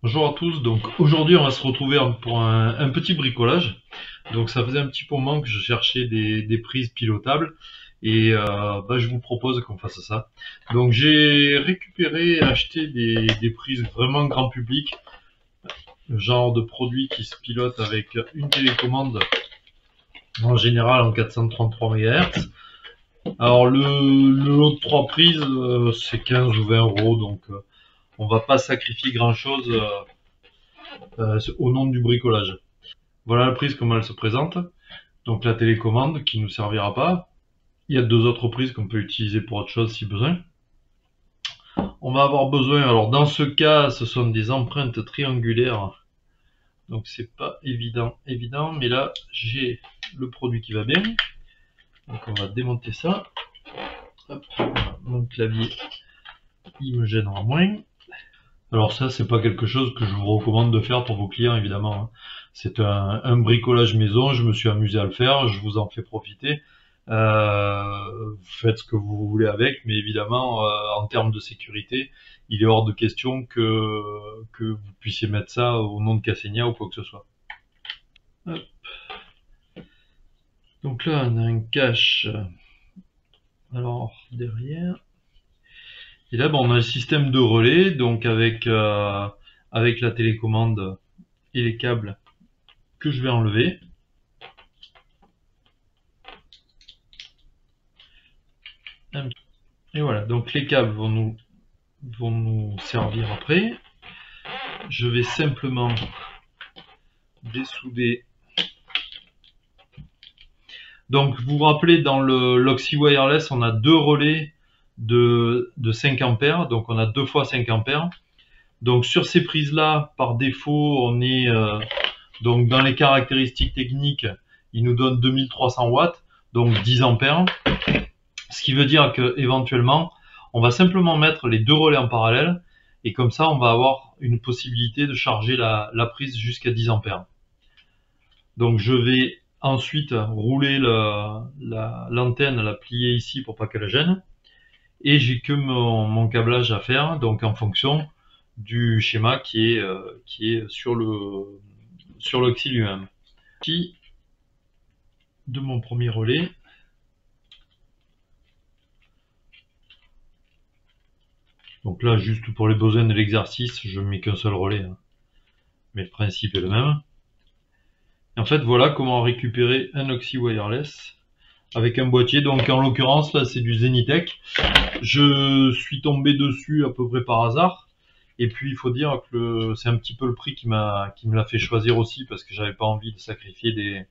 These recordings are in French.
Bonjour à tous, donc aujourd'hui on va se retrouver pour un petit bricolage. Donc ça faisait un petit moment que je cherchais des prises pilotables et je vous propose qu'on fasse ça. Donc j'ai récupéré, acheté des prises vraiment grand public, le genre de produit qui se pilote avec une télécommande en général en 433 MHz. Alors le lot de 3 prises c'est 15 ou 20 euros, donc on va pas sacrifier grand chose au nom du bricolage. Voilà la prise, comment elle se présente. Donc la télécommande qui ne nous servira pas. Il y a deux autres prises qu'on peut utiliser pour autre chose si besoin. On va avoir besoin, alors dans ce cas, ce sont des empreintes triangulaires. Donc c'est pas évident, mais là j'ai le produit qui va bien. Donc on va démonter ça. Hop, mon clavier, il me gênera moins. Alors ça, c'est pas quelque chose que je vous recommande de faire pour vos clients, évidemment. C'est un bricolage maison, je me suis amusé à le faire, je vous en fais profiter. Vous faites ce que vous voulez avec, mais évidemment, en termes de sécurité, il est hors de question que vous puissiez mettre ça au nom de Cassenia ou quoi que ce soit. Hop. Donc là, on a un cache. Alors, derrière. Et là, on a un système de relais, donc avec la télécommande et les câbles que je vais enlever. Et voilà, donc les câbles vont nous servir après. Je vais simplement dessouder. Donc vous vous rappelez, dans le l'Oxy Wireless, on a deux relais de 5 ampères, donc on a 2 fois 5 ampères. Donc sur ces prises là, par défaut, on est donc dans les caractéristiques techniques, il nous donne 2300 watts, donc 10 ampères. Ce qui veut dire que éventuellement, on va simplement mettre les deux relais en parallèle et comme ça, on va avoir une possibilité de charger la prise jusqu'à 10 ampères. Donc je vais ensuite rouler l'antenne, la plier ici pour pas qu'elle gêne. Et j'ai que mon câblage à faire, donc en fonction du schéma qui est sur l'Oxy lui-même. De mon premier relais. Donc là, juste pour les besoins de l'exercice, je mets qu'un seul relais, hein. Mais le principe est le même. Et en fait, voilà comment récupérer un Oxy Wireless avec un boîtier. Donc en l'occurrence, là, c'est du Zenitech. Je suis tombé dessus à peu près par hasard. Et puis, il faut dire que c'est un petit peu le prix qui me l'a fait choisir aussi, parce que j'avais pas envie de sacrifier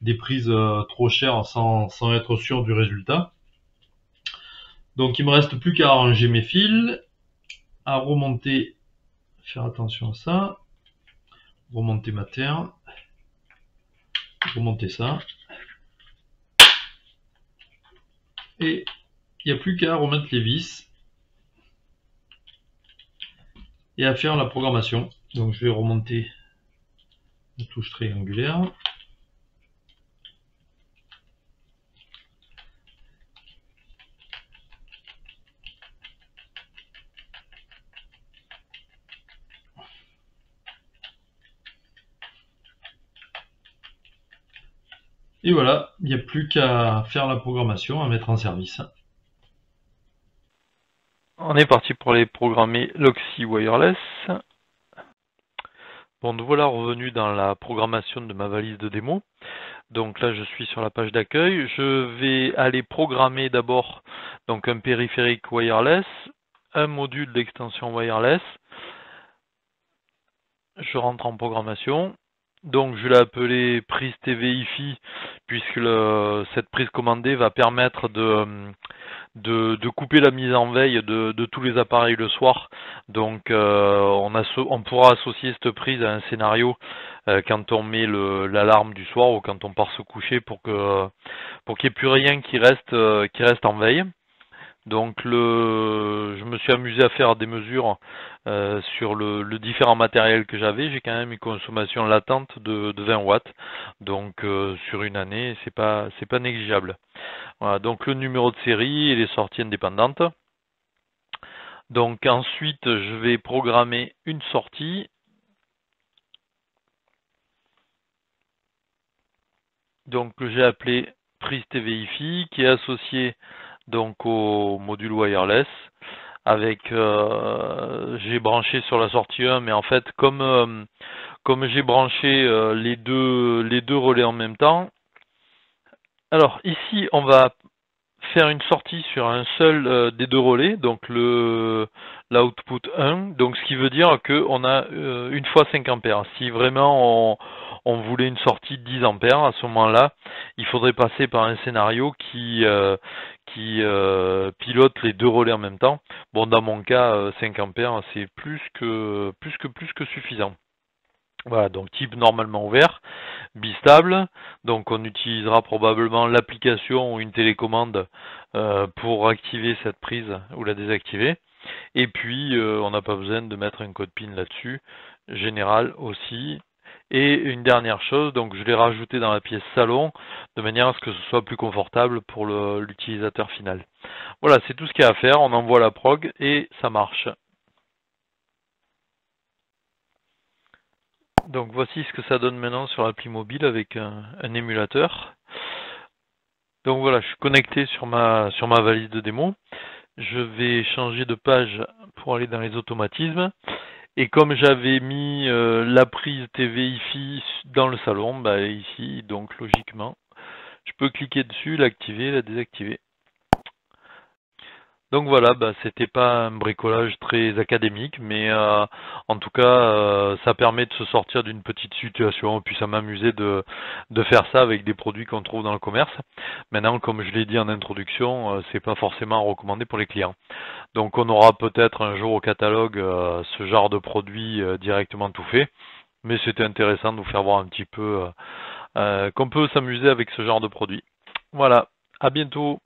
des prises trop chères sans être sûr du résultat. Donc, il me reste plus qu'à arranger mes fils, à remonter, faire attention à ça, remonter ma terre, remonter ça. Et il n'y a plus qu'à remettre les vis et à faire la programmation. Donc je vais remonter la touche triangulaire. Et voilà, il n'y a plus qu'à faire la programmation, à mettre en service. On est parti pour les programmer l'Oxy Wireless. Bon, nous voilà revenus dans la programmation de ma valise de démo. Donc là, je suis sur la page d'accueil. Je vais aller programmer d'abord donc un périphérique wireless, un module d'extension wireless. Je rentre en programmation. Donc je l'ai appelé prise TV IFI puisque cette prise commandée va permettre de couper la mise en veille de tous les appareils le soir. Donc on pourra associer cette prise à un scénario quand on met l'alarme du soir ou quand on part se coucher pour qu'il n'y ait plus rien qui reste en veille. Donc je me suis amusé à faire des mesures sur le différent matériel que j'avais. J'ai quand même une consommation latente de 20 watts. Donc sur une année, c'est pas négligeable. Voilà, donc le numéro de série et les sorties indépendantes. Donc ensuite, je vais programmer une sortie donc que j'ai appelé prise TV Hi-Fi, qui est associé donc au module wireless. Avec j'ai branché sur la sortie 1, mais en fait comme j'ai branché les deux relais en même temps. Alors ici on va faire une sortie sur un seul des deux relais, donc l'output 1, donc ce qui veut dire qu'on a une fois 5 ampères. Si vraiment on voulait une sortie de 10 ampères, à ce moment-là, il faudrait passer par un scénario qui pilote les deux relais en même temps. Bon, dans mon cas, 5 ampères, c'est plus que suffisant. Voilà, donc type normalement ouvert, bistable, donc on utilisera probablement l'application ou une télécommande pour activer cette prise ou la désactiver. Et puis on n'a pas besoin de mettre un code PIN là-dessus, général aussi. Et une dernière chose, donc je l'ai rajouté dans la pièce salon, de manière à ce que ce soit plus confortable pour l'utilisateur final. Voilà, c'est tout ce qu'il y a à faire, on envoie la prog et ça marche. Donc voici ce que ça donne maintenant sur l'appli mobile avec un émulateur. Donc voilà, je suis connecté sur ma valise de démo. Je vais changer de page pour aller dans les automatismes. Et comme j'avais mis la prise TV Hi-Fi dans le salon, bah ici, donc logiquement, je peux cliquer dessus, l'activer, la désactiver. Donc voilà, bah, c'était pas un bricolage très académique, mais en tout cas, ça permet de se sortir d'une petite situation. Et puis ça m'amusait de faire ça avec des produits qu'on trouve dans le commerce. Maintenant, comme je l'ai dit en introduction, c'est pas forcément recommandé pour les clients. Donc on aura peut-être un jour au catalogue ce genre de produit directement tout fait. Mais c'était intéressant de vous faire voir un petit peu qu'on peut s'amuser avec ce genre de produit. Voilà, à bientôt.